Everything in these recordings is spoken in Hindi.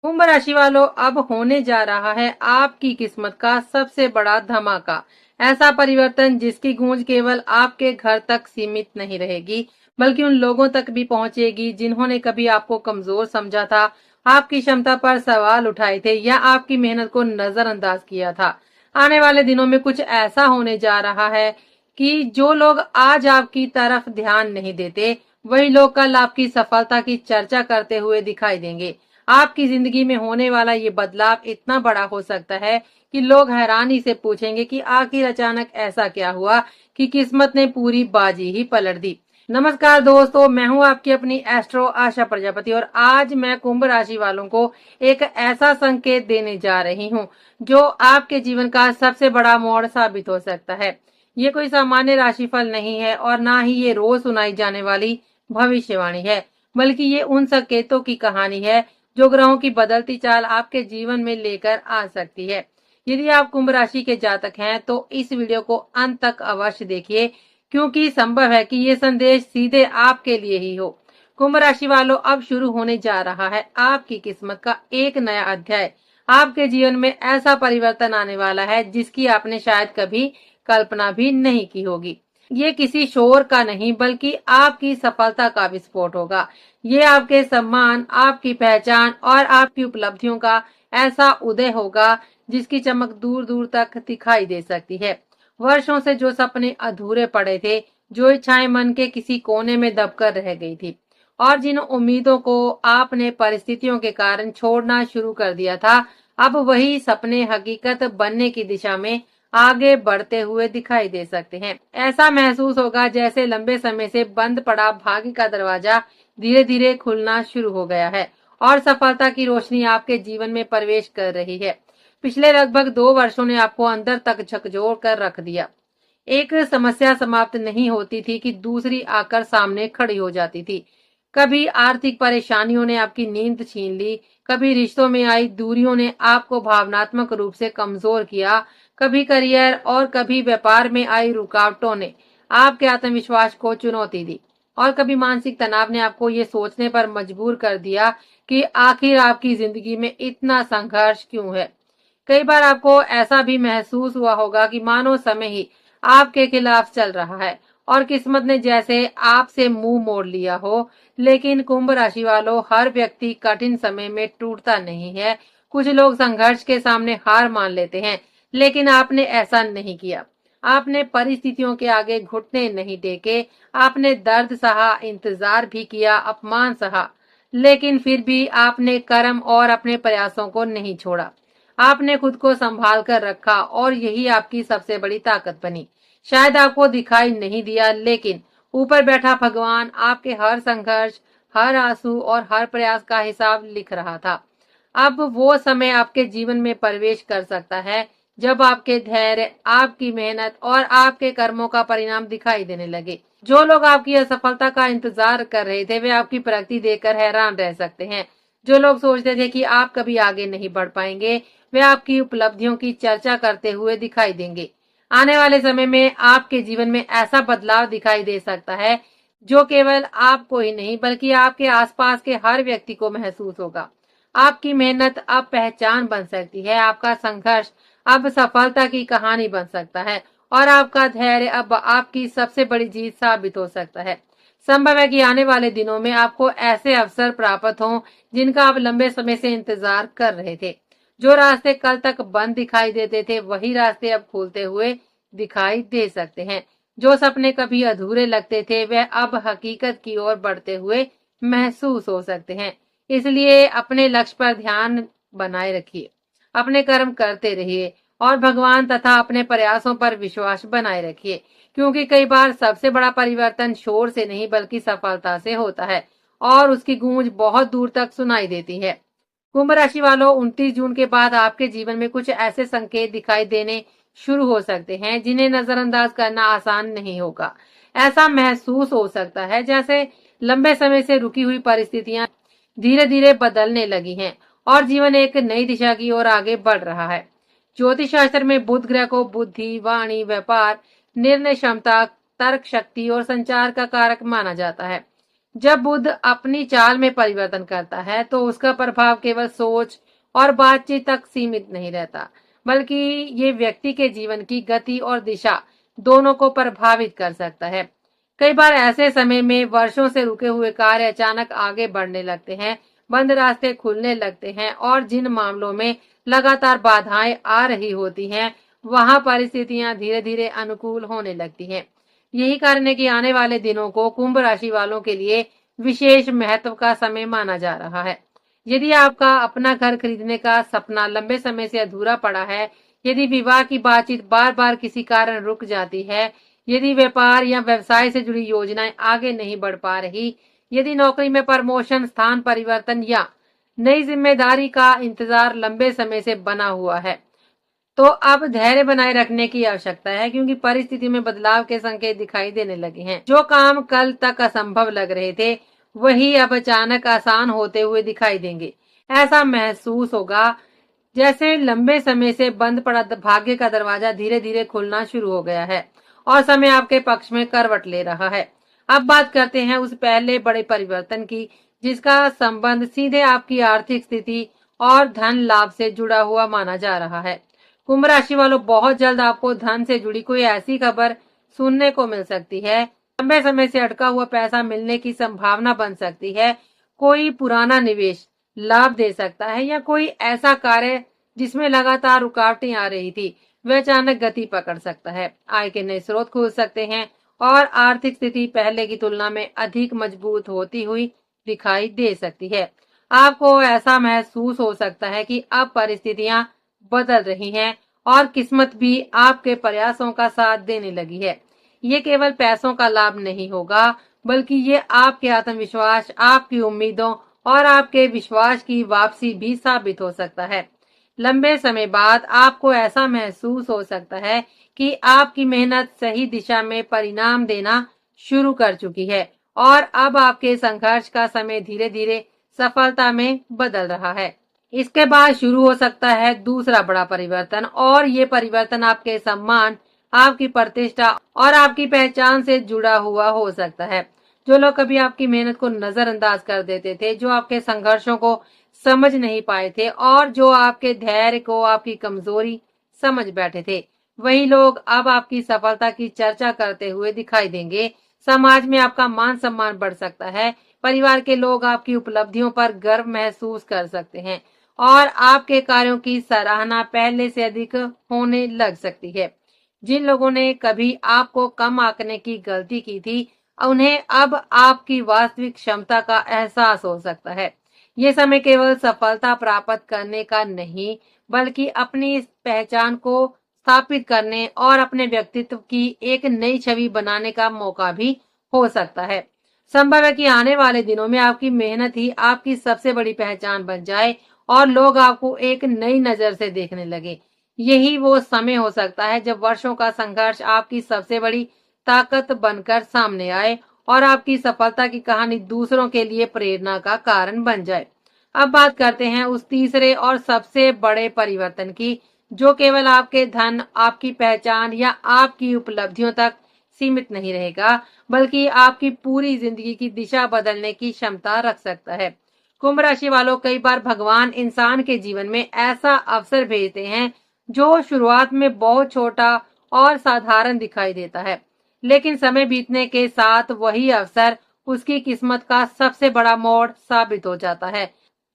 कुंभ राशि वालों, अब होने जा रहा है आपकी किस्मत का सबसे बड़ा धमाका। ऐसा परिवर्तन जिसकी गूंज केवल आपके घर तक सीमित नहीं रहेगी, बल्कि उन लोगों तक भी पहुंचेगी जिन्होंने कभी आपको कमजोर समझा था, आपकी क्षमता पर सवाल उठाए थे या आपकी मेहनत को नजरअंदाज किया था। आने वाले दिनों में कुछ ऐसा होने जा रहा है कि जो लोग आज आपकी तरफ ध्यान नहीं देते, वही लोग कल आपकी सफलता की चर्चा करते हुए दिखाई देंगे। आपकी जिंदगी में होने वाला ये बदलाव इतना बड़ा हो सकता है कि लोग हैरानी से पूछेंगे कि आखिर अचानक ऐसा क्या हुआ कि किस्मत ने पूरी बाजी ही पलट दी। नमस्कार दोस्तों, मैं हूं आपकी अपनी एस्ट्रो आशा प्रजापति और आज मैं कुंभ राशि वालों को एक ऐसा संकेत देने जा रही हूं जो आपके जीवन का सबसे बड़ा मोड़ साबित हो सकता है। ये कोई सामान्य राशिफल नहीं है और ना ही ये रोज सुनाई जाने वाली भविष्यवाणी है, बल्कि ये उन संकेतों की कहानी है जो ग्रहों की बदलती चाल आपके जीवन में लेकर आ सकती है। यदि आप कुंभ राशि के जातक हैं तो इस वीडियो को अंत तक अवश्य देखिए, क्योंकि संभव है कि ये संदेश सीधे आपके लिए ही हो। कुंभ राशि वालों, अब शुरू होने जा रहा है आपकी किस्मत का एक नया अध्याय। आपके जीवन में ऐसा परिवर्तन आने वाला है जिसकी आपने शायद कभी कल्पना भी नहीं की होगी। ये किसी शोर का नहीं, बल्कि आपकी सफलता का विस्फोट होगा। ये आपके सम्मान, आपकी पहचान और आपकी उपलब्धियों का ऐसा उदय होगा जिसकी चमक दूर दूर तक दिखाई दे सकती है। वर्षों से जो सपने अधूरे पड़े थे, जो इच्छाएं मन के किसी कोने में दबकर रह गई थी और जिन उम्मीदों को आपने परिस्थितियों के कारण छोड़ना शुरू कर दिया था, अब वही सपने हकीकत बनने की दिशा में आगे बढ़ते हुए दिखाई दे सकते हैं। ऐसा महसूस होगा जैसे लंबे समय से बंद पड़ा भाग्य का दरवाजा धीरे धीरे खुलना शुरू हो गया है और सफलता की रोशनी आपके जीवन में प्रवेश कर रही है। पिछले लगभग 2 वर्षों ने आपको अंदर तक झकझोर कर रख दिया। एक समस्या समाप्त नहीं होती थी कि दूसरी आकर सामने खड़ी हो जाती थी। कभी आर्थिक परेशानियों ने आपकी नींद छीन ली, कभी रिश्तों में आई दूरियों ने आपको भावनात्मक रूप से कमजोर किया, कभी करियर और कभी व्यापार में आई रुकावटों ने आपके आत्मविश्वास को चुनौती दी और कभी मानसिक तनाव ने आपको ये सोचने पर मजबूर कर दिया कि आखिर आपकी जिंदगी में इतना संघर्ष क्यों है। कई बार आपको ऐसा भी महसूस हुआ होगा कि मानो समय ही आपके खिलाफ चल रहा है और किस्मत ने जैसे आपसे मुंह मोड़ लिया हो। लेकिन कुंभ राशि वालों, हर व्यक्ति कठिन समय में टूटता नहीं है। कुछ लोग संघर्ष के सामने हार मान लेते हैं, लेकिन आपने ऐसा नहीं किया। आपने परिस्थितियों के आगे घुटने नहीं टेके, आपने दर्द सहा, इंतजार भी किया, अपमान सहा, लेकिन फिर भी आपने कर्म और अपने प्रयासों को नहीं छोड़ा। आपने खुद को संभाल कर रखा और यही आपकी सबसे बड़ी ताकत बनी। शायद आपको दिखाई नहीं दिया, लेकिन ऊपर बैठा भगवान आपके हर संघर्ष, हर आंसू और हर प्रयास का हिसाब लिख रहा था। अब वो समय आपके जीवन में प्रवेश कर सकता है जब आपके धैर्य, आपकी मेहनत और आपके कर्मों का परिणाम दिखाई देने लगे। जो लोग आपकी असफलता का इंतजार कर रहे थे, वे आपकी प्रगति देखकर हैरान रह सकते हैं। जो लोग सोचते थे कि आप कभी आगे नहीं बढ़ पाएंगे, वे आपकी उपलब्धियों की चर्चा करते हुए दिखाई देंगे। आने वाले समय में आपके जीवन में ऐसा बदलाव दिखाई दे सकता है जो केवल आपको ही नहीं, बल्कि आपके आसपास के हर व्यक्ति को महसूस होगा। आपकी मेहनत अब पहचान बन सकती है, आपका संघर्ष अब सफलता की कहानी बन सकता है और आपका धैर्य अब आपकी सबसे बड़ी जीत साबित हो सकता है। संभव है कि आने वाले दिनों में आपको ऐसे अवसर प्राप्त हों जिनका आप लंबे समय से इंतजार कर रहे थे। जो रास्ते कल तक बंद दिखाई देते थे, वही रास्ते अब खुलते हुए दिखाई दे सकते हैं। जो सपने कभी अधूरे लगते थे, वह अब हकीकत की ओर बढ़ते हुए महसूस हो सकते हैं। इसलिए अपने लक्ष्य पर ध्यान बनाए रखिए, अपने कर्म करते रहिए और भगवान तथा अपने प्रयासों पर विश्वास बनाए रखिए, क्योंकि कई बार सबसे बड़ा परिवर्तन शोर से नहीं बल्कि सफलता से होता है और उसकी गूंज बहुत दूर तक सुनाई देती है। कुंभ राशि वालों, 29 जून के बाद आपके जीवन में कुछ ऐसे संकेत दिखाई देने शुरू हो सकते हैं जिन्हें नजरअंदाज करना आसान नहीं होगा। ऐसा महसूस हो सकता है जैसे लंबे समय से रुकी हुई परिस्थितियां धीरे धीरे बदलने लगी हैं और जीवन एक नई दिशा की ओर आगे बढ़ रहा है। ज्योतिष शास्त्र में बुध ग्रह को बुद्धि, वाणी, व्यापार, निर्णय क्षमता, तर्क शक्ति और संचार का कारक माना जाता है। जब बुध अपनी चाल में परिवर्तन करता है तो उसका प्रभाव केवल सोच और बातचीत तक सीमित नहीं रहता, बल्कि ये व्यक्ति के जीवन की गति और दिशा दोनों को प्रभावित कर सकता है। कई बार ऐसे समय में वर्षों से रुके हुए कार्य अचानक आगे बढ़ने लगते हैं, बंद रास्ते खुलने लगते हैं और जिन मामलों में लगातार बाधाएं आ रही होती हैं, वहां परिस्थितियां धीरे धीरे अनुकूल होने लगती हैं। यही कारण है कि आने वाले दिनों को कुंभ राशि वालों के लिए विशेष महत्व का समय माना जा रहा है। यदि आपका अपना घर खरीदने का सपना लंबे समय से अधूरा पड़ा है, यदि विवाह की बातचीत बार बार किसी कारण रुक जाती है, यदि व्यापार या व्यवसाय से जुड़ी योजनाएं आगे नहीं बढ़ पा रही, यदि नौकरी में प्रमोशन, स्थान परिवर्तन या नई जिम्मेदारी का इंतजार लंबे समय से बना हुआ है, तो अब धैर्य बनाए रखने की आवश्यकता है, क्योंकि परिस्थिति में बदलाव के संकेत दिखाई देने लगे हैं। जो काम कल तक असंभव लग रहे थे, वही अब अचानक आसान होते हुए दिखाई देंगे। ऐसा महसूस होगा जैसे लंबे समय से बंद पड़ा भाग्य का दरवाजा धीरे धीरे खुलना शुरू हो गया है और समय आपके पक्ष में करवट ले रहा है। अब बात करते हैं उस पहले बड़े परिवर्तन की, जिसका संबंध सीधे आपकी आर्थिक स्थिति और धन लाभ से जुड़ा हुआ माना जा रहा है। कुंभ राशि वालों, बहुत जल्द आपको धन से जुड़ी कोई ऐसी खबर सुनने को मिल सकती है। लंबे समय से अटका हुआ पैसा मिलने की संभावना बन सकती है। कोई पुराना निवेश लाभ दे सकता है या कोई ऐसा कार्य जिसमें लगातार रुकावटें आ रही थी, वह अचानक गति पकड़ सकता है। आय के नए स्रोत खुल सकते हैं और आर्थिक स्थिति पहले की तुलना में अधिक मजबूत होती हुई दिखाई दे सकती है। आपको ऐसा महसूस हो सकता है कि अब परिस्थितियां बदल रही हैं और किस्मत भी आपके प्रयासों का साथ देने लगी है। ये केवल पैसों का लाभ नहीं होगा, बल्कि ये आपके आत्मविश्वास, आपकी उम्मीदों और आपके विश्वास की वापसी भी साबित हो सकता है। लंबे समय बाद आपको ऐसा महसूस हो सकता है कि आपकी मेहनत सही दिशा में परिणाम देना शुरू कर चुकी है और अब आपके संघर्ष का समय धीरे धीरे सफलता में बदल रहा है। इसके बाद शुरू हो सकता है दूसरा बड़ा परिवर्तन, और ये परिवर्तन आपके सम्मान, आपकी प्रतिष्ठा और आपकी पहचान से जुड़ा हुआ हो सकता है। जो लोग कभी आपकी मेहनत को नजरअंदाज कर देते थे, जो आपके संघर्षों को समझ नहीं पाए थे और जो आपके धैर्य को आपकी कमजोरी समझ बैठे थे, वही लोग अब आपकी सफलता की चर्चा करते हुए दिखाई देंगे। समाज में आपका मान सम्मान बढ़ सकता है। परिवार के लोग आपकी उपलब्धियों पर गर्व महसूस कर सकते हैं और आपके कार्यों की सराहना पहले से अधिक होने लग सकती है। जिन लोगों ने कभी आपको कम आंकने की गलती की थी, उन्हें अब आपकी वास्तविक क्षमता का एहसास हो सकता है। ये समय केवल सफलता प्राप्त करने का नहीं, बल्कि अपनी इस पहचान को स्थापित करने और अपने व्यक्तित्व की एक नई छवि बनाने का मौका भी हो सकता है। संभव है कि आने वाले दिनों में आपकी मेहनत ही आपकी सबसे बड़ी पहचान बन जाए और लोग आपको एक नई नजर से देखने लगे। यही वो समय हो सकता है जब वर्षों का संघर्ष आपकी सबसे बड़ी ताकत बनकर सामने आए और आपकी सफलता की कहानी दूसरों के लिए प्रेरणा का कारण बन जाए। अब बात करते हैं उस तीसरे और सबसे बड़े परिवर्तन की, जो केवल आपके धन, आपकी पहचान या आपकी उपलब्धियों तक सीमित नहीं रहेगा, बल्कि आपकी पूरी जिंदगी की दिशा बदलने की क्षमता रख सकता है। कुंभ राशि वालों, कई बार भगवान इंसान के जीवन में ऐसा अवसर भेजते हैं जो शुरुआत में बहुत छोटा और साधारण दिखाई देता है, लेकिन समय बीतने के साथ वही अवसर उसकी किस्मत का सबसे बड़ा मोड़ साबित हो जाता है।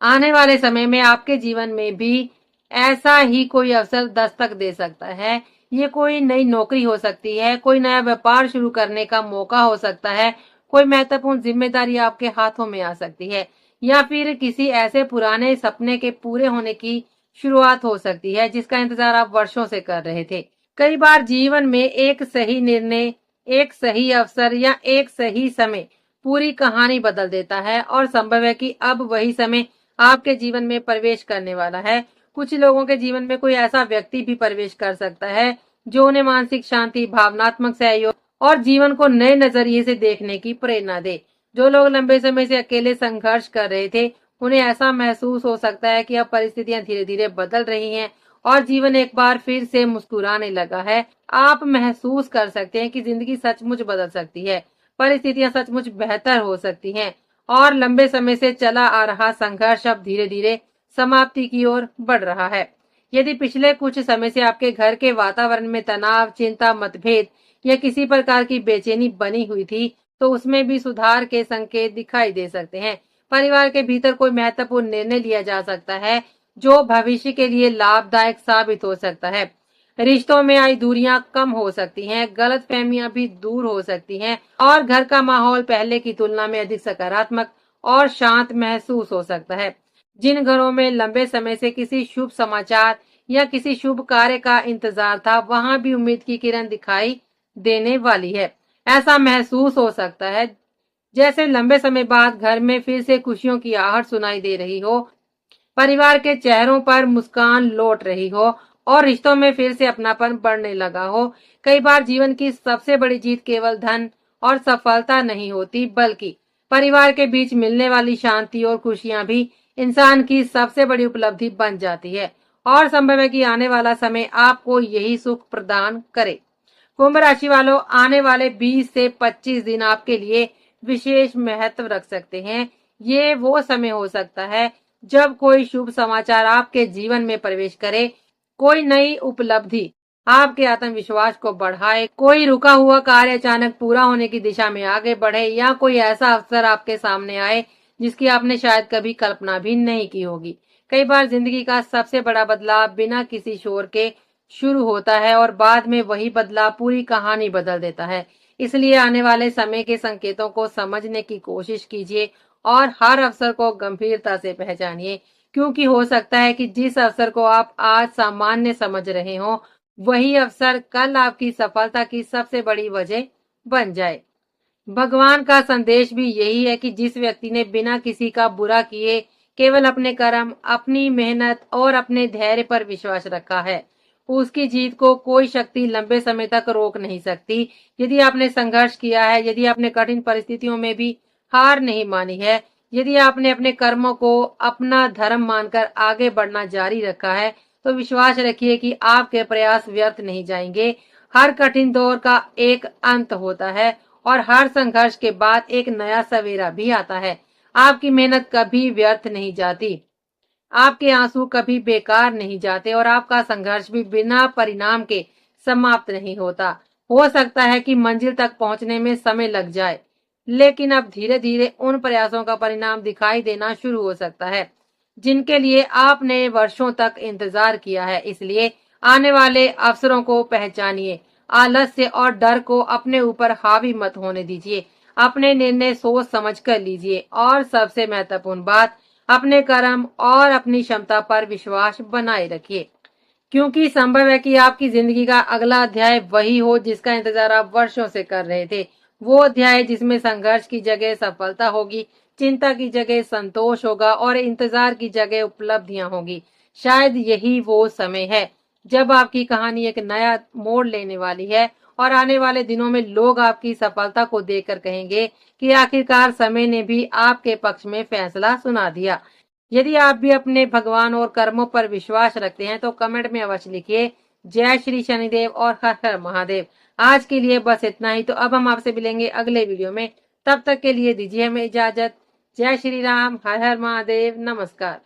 आने वाले समय में आपके जीवन में भी ऐसा ही कोई अवसर दस्तक दे सकता है। ये कोई नई नौकरी हो सकती है, कोई नया व्यापार शुरू करने का मौका हो सकता है, कोई महत्वपूर्ण जिम्मेदारी आपके हाथों में आ सकती है, या फिर किसी ऐसे पुराने सपने के पूरे होने की शुरुआत हो सकती है जिसका इंतजार आप वर्षों से कर रहे थे। कई बार जीवन में एक सही निर्णय, एक सही अवसर या एक सही समय पूरी कहानी बदल देता है, और संभव है कि अब वही समय आपके जीवन में प्रवेश करने वाला है। कुछ लोगों के जीवन में कोई ऐसा व्यक्ति भी प्रवेश कर सकता है जो उन्हें मानसिक शांति, भावनात्मक सहयोग और जीवन को नए नजरिए से देखने की प्रेरणा दे। जो लोग लंबे समय से अकेले संघर्ष कर रहे थे, उन्हें ऐसा महसूस हो सकता है कि अब परिस्थितियां धीरे धीरे बदल रही हैं और जीवन एक बार फिर से मुस्कुराने लगा है। आप महसूस कर सकते हैं कि जिंदगी सचमुच बदल सकती है, परिस्थितियां सचमुच बेहतर हो सकती हैं और लंबे समय से चला आ रहा संघर्ष अब धीरे धीरे समाप्ति की ओर बढ़ रहा है। यदि पिछले कुछ समय से आपके घर के वातावरण में तनाव, चिंता, मतभेद या किसी प्रकार की बेचैनी बनी हुई थी, तो उसमें भी सुधार के संकेत दिखाई दे सकते हैं। परिवार के भीतर कोई महत्वपूर्ण निर्णय लिया जा सकता है जो भविष्य के लिए लाभदायक साबित हो सकता है। रिश्तों में आई दूरियां कम हो सकती हैं, गलतफहमियां भी दूर हो सकती हैं और घर का माहौल पहले की तुलना में अधिक सकारात्मक और शांत महसूस हो सकता है। जिन घरों में लंबे समय से किसी शुभ समाचार या किसी शुभ कार्य का इंतजार था, वहां भी उम्मीद की किरण दिखाई देने वाली है। ऐसा महसूस हो सकता है जैसे लंबे समय बाद घर में फिर से खुशियों की आहट सुनाई दे रही हो, परिवार के चेहरों पर मुस्कान लौट रही हो और रिश्तों में फिर से अपनापन बढ़ने लगा हो। कई बार जीवन की सबसे बड़ी जीत केवल धन और सफलता नहीं होती, बल्कि परिवार के बीच मिलने वाली शांति और खुशियां भी इंसान की सबसे बड़ी उपलब्धि बन जाती है और संभव है कि आने वाला समय आपको यही सुख प्रदान करे। कुंभ राशि वालों, आने वाले 20 से 25 दिन आपके लिए विशेष महत्व रख सकते हैं। ये वो समय हो सकता है जब कोई शुभ समाचार आपके जीवन में प्रवेश करे, कोई नई उपलब्धि आपके आत्मविश्वास को बढ़ाए, कोई रुका हुआ कार्य अचानक पूरा होने की दिशा में आगे बढ़े या कोई ऐसा अवसर आपके सामने आए जिसकी आपने शायद कभी कल्पना भी नहीं की होगी। कई बार जिंदगी का सबसे बड़ा बदलाव बिना किसी शोर के शुरू होता है और बाद में वही बदलाव पूरी कहानी बदल देता है। इसलिए आने वाले समय के संकेतों को समझने की कोशिश कीजिए और हर अवसर को गंभीरता से पहचानिए, क्योंकि हो सकता है कि जिस अवसर को आप आज सामान्य समझ रहे हो, वही अवसर कल आपकी सफलता की सबसे बड़ी वजह बन जाए। भगवान का संदेश भी यही है कि जिस व्यक्ति ने बिना किसी का बुरा किए केवल अपने कर्म, अपनी मेहनत और अपने धैर्य पर विश्वास रखा है, उसकी जीत को कोई शक्ति लंबे समय तक रोक नहीं सकती। यदि आपने संघर्ष किया है, यदि आपने कठिन परिस्थितियों में भी हार नहीं मानी है, यदि आपने अपने कर्मों को अपना धर्म मानकर आगे बढ़ना जारी रखा है, तो विश्वास रखिए कि आपके प्रयास व्यर्थ नहीं जाएंगे। हर कठिन दौर का एक अंत होता है और हर संघर्ष के बाद एक नया सवेरा भी आता है। आपकी मेहनत कभी व्यर्थ नहीं जाती, आपके आंसू कभी बेकार नहीं जाते और आपका संघर्ष भी बिना परिणाम के समाप्त नहीं होता। हो सकता है कि मंजिल तक पहुंचने में समय लग जाए, लेकिन अब धीरे धीरे उन प्रयासों का परिणाम दिखाई देना शुरू हो सकता है जिनके लिए आपने वर्षों तक इंतजार किया है। इसलिए आने वाले अवसरों को पहचानिए, आलस्य और डर को अपने ऊपर हावी मत होने दीजिए। अपने निर्णय सोच समझ कर लीजिए और सबसे महत्वपूर्ण बात, अपने कर्म और अपनी क्षमता पर विश्वास बनाए रखिए, क्योंकि संभव है कि आपकी जिंदगी का अगला अध्याय वही हो जिसका इंतजार आप वर्षों से कर रहे थे। वो अध्याय जिसमें संघर्ष की जगह सफलता होगी, चिंता की जगह संतोष होगा और इंतजार की जगह उपलब्धियां होगी। शायद यही वो समय है जब आपकी कहानी एक नया मोड़ लेने वाली है और आने वाले दिनों में लोग आपकी सफलता को देखकर कहेंगे कि आखिरकार समय ने भी आपके पक्ष में फैसला सुना दिया। यदि आप भी अपने भगवान और कर्मों पर विश्वास रखते हैं तो कमेंट में अवश्य लिखिए जय श्री शनिदेव और हर हर महादेव। आज के लिए बस इतना ही। तो अब हम आपसे मिलेंगे अगले वीडियो में। तब तक के लिए दीजिए हमें इजाजत। जय श्री राम, हर हर महादेव, नमस्कार।